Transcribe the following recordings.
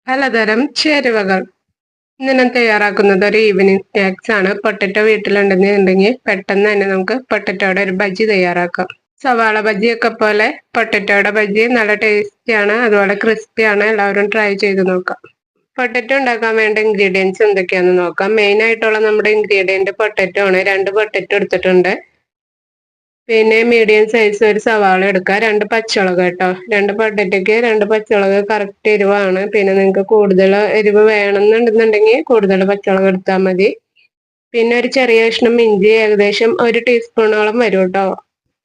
പലതരം ചേരുവകൾ. ഇന്ന് ഞാൻ തയ്യാറാക്കുന്നത് ഒരു ഈവനിങ് സ്നാക്സ് ആണ്. പൊട്ടറ്റോ വീട്ടിലുണ്ടെന്നുണ്ടെങ്കിൽ പെട്ടെന്ന് തന്നെ നമുക്ക് പൊട്ടറ്റോയുടെ ഒരു ബജ്ജി തയ്യാറാക്കാം. സവാള ബജ്ജിയൊക്കെ പോലെ പൊട്ടറ്റോയുടെ ബജ്ജി നല്ല ടേസ്റ്റിയാണ്, അതുപോലെ ക്രിസ്പിയാണ്. എല്ലാവരും ട്രൈ ചെയ്ത് നോക്കാം. പൊട്ടറ്റോ ഉണ്ടാക്കാൻ വേണ്ട ഇൻഗ്രീഡിയൻസ് എന്തൊക്കെയാണെന്ന് നോക്കാം. മെയിൻ ആയിട്ടുള്ള നമ്മുടെ ഇൻഗ്രീഡിയന്റ് പൊട്ടറ്റോ ആണ്. 2 പൊട്ടറ്റോ എടുത്തിട്ടുണ്ട്. പിന്നെ മീഡിയം സൈസ് ഒരു സവാള എടുക്കുക, 2 പച്ചമുളക് കേട്ടോ. 2 പൊട്ടറ്റയ്ക്ക് 2 പച്ചമുളക് കറക്റ്റ് എരിവാണ്. പിന്നെ നിങ്ങൾക്ക് കൂടുതൽ എരിവ് വേണമെന്നുണ്ടെന്നുണ്ടെങ്കിൽ കൂടുതൽ പച്ചമുളക് എടുത്താൽ മതി. പിന്നെ ഒരു ചെറിയ കഷ്ണം ഇഞ്ചി ഏകദേശം 1 ടീസ്പൂണോളം വരും കേട്ടോ.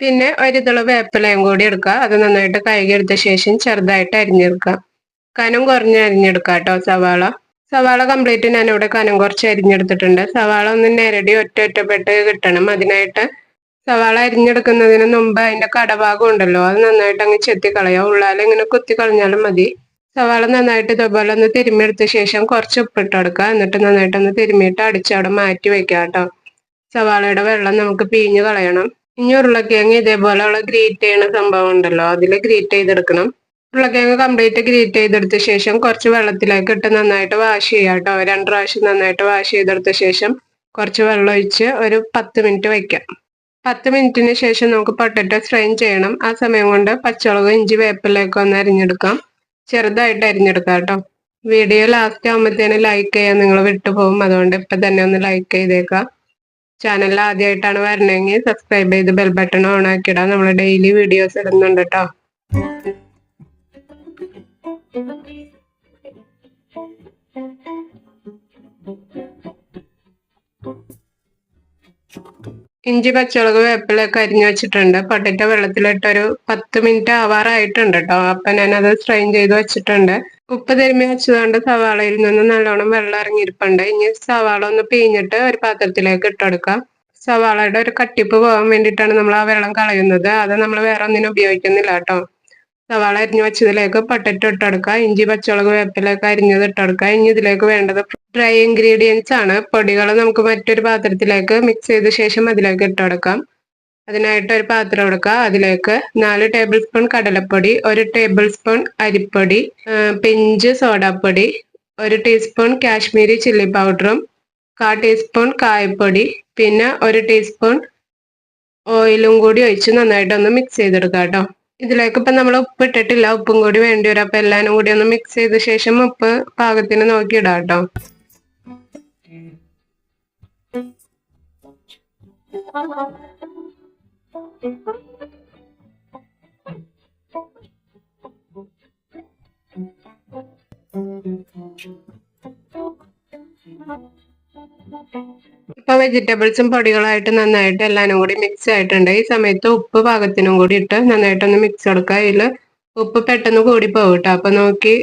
പിന്നെ ഒരു ഇതള വേപ്പിലയും കൂടി എടുക്കുക. അത് നന്നായിട്ട് കഴുകിയെടുത്ത ശേഷം ചെറുതായിട്ട് അരിഞ്ഞെടുക്കാം. കനം കുറഞ്ഞ് അരിഞ്ഞെടുക്കാം കേട്ടോ സവാള. സവാള കംപ്ലീറ്റ് ഞാനിവിടെ കനം കുറച്ച് അരിഞ്ഞെടുത്തിട്ടുണ്ട്. സവാള ഒന്ന് നേരടി ഒറ്റപ്പെട്ട് കിട്ടണം. അതിനായിട്ട് സവാള അരിഞ്ഞെടുക്കുന്നതിന് മുമ്പ് അതിന്റെ കടഭാഗം ഉണ്ടല്ലോ, അത് നന്നായിട്ട് അങ്ങ് ചെത്തി കളയാം. ഉള്ളാലെ ഇങ്ങനെ കുത്തി കളഞ്ഞാലും മതി. സവാള നന്നായിട്ട് ഇതുപോലെ ഒന്ന് തിരുമ്മിയെടുത്ത ശേഷം കുറച്ച് ഉപ്പിട്ട് കൊടുക്കുക. എന്നിട്ട് നന്നായിട്ടൊന്ന് തിരുമ്മിയിട്ട് അടിച്ചവിടെ മാറ്റി വെക്കാം കേട്ടോ. സവാളയുടെ വെള്ളം നമുക്ക് പിഴിഞ്ഞ് കളയണം. ഇനി ഉരുളക്കിഴങ്ങ് ഇതേപോലെയുള്ള ഗ്രേറ്റ് ചെയ്യണ സംഭവം ഉണ്ടല്ലോ, അതിൽ ഗ്രേറ്റ് ചെയ്തെടുക്കണം. ഉരുളക്കിഴങ്ങ് കംപ്ലീറ്റ് ഗ്രേറ്റ് ചെയ്തെടുത്ത ശേഷം കുറച്ച് വെള്ളത്തിലേക്ക് ഇട്ട് നന്നായിട്ട് വാഷ് ചെയ്യാം കേട്ടോ. 2 പ്രാവശ്യം നന്നായിട്ട് വാഷ് ചെയ്തെടുത്ത ശേഷം കുറച്ച് വെള്ളം ഒഴിച്ച് ഒരു 10 മിനിറ്റ് വയ്ക്കാം. 10 മിനിറ്റിന് ശേഷം നമുക്ക് പൊട്ടറ്റോ സ്ട്രെയിൻ ചെയ്യണം. ആ സമയം കൊണ്ട് പച്ചമുളക് ഇഞ്ചി വേപ്പിലേക്ക് ഒന്ന് അരിഞ്ഞെടുക്കാം. ചെറുതായിട്ട് അരിഞ്ഞെടുക്കാം കേട്ടോ. വീഡിയോ ലാസ്റ്റ് ആകുമ്പോഴത്തേന് ലൈക്ക് ചെയ്യാൻ നിങ്ങൾ വിട്ടുപോകും. അതുകൊണ്ട് ഇപ്പം തന്നെ ഒന്ന് ലൈക്ക് ചെയ്തേക്കാം. ചാനൽ ആദ്യമായിട്ടാണ് വരണമെങ്കിൽ സബ്സ്ക്രൈബ് ചെയ്ത് ബെൽ ബട്ടൺ ഓൺ ആക്കിയിടാം. നമ്മൾ ഡെയിലി വീഡിയോസ് ഇടുന്നുണ്ട് കേട്ടോ. ഇഞ്ചി പച്ചമുളക് വേപ്പിലൊക്കെ അരിഞ്ഞു വെച്ചിട്ടുണ്ട്. പൊട്ടറ്റോ വെള്ളത്തിലിട്ടൊരു 10 മിനിറ്റ് ആവാറായിട്ടുണ്ട് കേട്ടോ. അപ്പൊ ഞാനത് സ്ട്രെയിൻ ചെയ്ത് വെച്ചിട്ടുണ്ട്. ഉപ്പ് തിരുമ്മി വെച്ചതുകൊണ്ട് സവാളയിൽ നിന്ന് നല്ലോണം വെള്ളം ഇറങ്ങിയിരിപ്പുണ്ട്. ഇനി സവാള ഒന്ന് പിഴിഞ്ഞിട്ട് ഒരു പാത്രത്തിലേക്ക് ഇട്ടെടുക്കാം. സവാളയുടെ ഒരു കട്ടിപ്പ് പോകാൻ വേണ്ടിയിട്ടാണ് നമ്മൾ ആ വെള്ളം കളയുന്നത്. അത് നമ്മൾ വേറെ ഒന്നിനും ഉപയോഗിക്കുന്നില്ല കേട്ടോ. സവാള അരിഞ്ഞു വെച്ചതിലേക്ക് പൊട്ടറ്റോ ഇട്ടെടുക്കുക. ഇഞ്ചി പച്ചമുളക് വേപ്പിലൊക്കെ അരിഞ്ഞത് ഇട്ടെടുക്കുക. ഇനി ഇതിലേക്ക് വേണ്ടത് ഡ്രൈ ഇൻഗ്രീഡിയൻസ് ആണ്. പൊടികൾ നമുക്ക് മറ്റൊരു പാത്രത്തിലേക്ക് മിക്സ് ചെയ്ത ശേഷം അതിലേക്ക് ഇട്ടെടുക്കാം. അതിനായിട്ട് ഒരു പാത്രം എടുക്കുക. അതിലേക്ക് 4 ടേബിൾ സ്പൂൺ കടലപ്പൊടി, 1 ടേബിൾ സ്പൂൺ അരിപ്പൊടി, പിഞ്ച് സോഡാപ്പൊടി, 1 ടീസ്പൂൺ കാശ്മീരി ചില്ലി പൗഡറും 1/4 ടീസ്പൂൺ കായപ്പൊടി, പിന്നെ 1 ടീസ്പൂൺ ഓയിലും കൂടി ഒഴിച്ച് നന്നായിട്ടൊന്ന് മിക്സ് ചെയ്തെടുക്കാം കേട്ടോ. ഇതിലേക്ക് ഇപ്പം നമ്മൾ ഉപ്പ് ഇട്ടിട്ടില്ല, ഉപ്പും കൂടി വേണ്ടി വരും. അപ്പം എല്ലാനും കൂടി ഒന്ന് മിക്സ് ചെയ്ത ശേഷം ഉപ്പ് പാകത്തിന് നോക്കി ഇടാം കേട്ടോ. ഇപ്പൊ വെജിറ്റബിൾസും പൊടികളായിട്ട് നന്നായിട്ട് എല്ലാനും കൂടി മിക്സ് ആയിട്ടുണ്ട്. ഈ സമയത്ത് ഉപ്പ് പാകത്തിനും കൂടി ഇട്ട് നന്നായിട്ടൊന്ന് മിക്സ് കൊടുക്കുക. ഇതിൽ ഉപ്പ് പെട്ടെന്ന് കൂടി പോകും കേട്ടോ. അപ്പൊ നോക്കി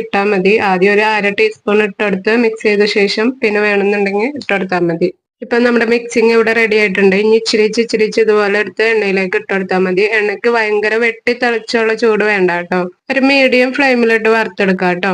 ഇട്ടാൽ മതി. ആദ്യം ഒരു 1/2 ടീസ്പൂൺ ഇട്ടെടുത്ത് മിക്സ് ചെയ്ത ശേഷം പിന്നെ വേണമെന്നുണ്ടെങ്കിൽ ഇട്ടെടുത്താൽ മതി. ഇപ്പൊ നമ്മുടെ മിക്സിങ് ഇവിടെ റെഡി ആയിട്ടുണ്ട്. ഇനി ഇച്ചിരി ഇതുപോലെ എടുത്ത് എണ്ണയിലേക്ക് ഇട്ടെടുത്താൽ മതി. എണ്ണയ്ക്ക് ഭയങ്കര വെട്ടി തിളച്ചുള്ള ചൂട് വേണ്ട കേട്ടോ. ഒരു മീഡിയം ഫ്ലെയിമിലിട്ട് വറുത്തെടുക്കാം കേട്ടോ.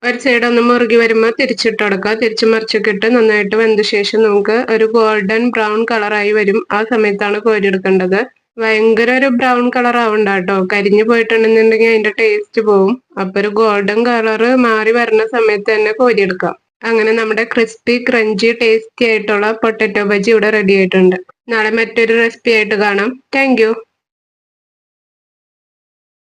ഒരു സൈഡ് ഒന്ന് മുറുകി വരുമ്പോൾ തിരിച്ചിട്ട് കൊടുക്കുക. തിരിച്ചു മറിച്ചൊക്കെ ഇട്ട് നന്നായിട്ട് വെന്ത ശേഷം നമുക്ക് ഒരു ഗോൾഡൻ ബ്രൗൺ കളറായി വരും. ആ സമയത്താണ് കോരിയെടുക്കേണ്ടത്. ഭയങ്കര ഒരു ബ്രൗൺ കളർ ആവണ്ട കേട്ടോ. കരിഞ്ഞു പോയിട്ടുണ്ടെന്നുണ്ടെങ്കിൽ അതിന്റെ ടേസ്റ്റ് പോവും. അപ്പൊ ഒരു ഗോൾഡൻ കളർ മാറി വരുന്ന സമയത്ത് തന്നെ കോരിയെടുക്കാം. അങ്ങനെ നമ്മുടെ ക്രിസ്പി ക്രഞ്ചി ടേസ്റ്റി ആയിട്ടുള്ള പൊട്ടറ്റോ ബജി ഇവിടെ റെഡി ആയിട്ടുണ്ട്. നാളെ മറ്റൊരു റെസിപ്പി ആയിട്ട് കാണാം. താങ്ക്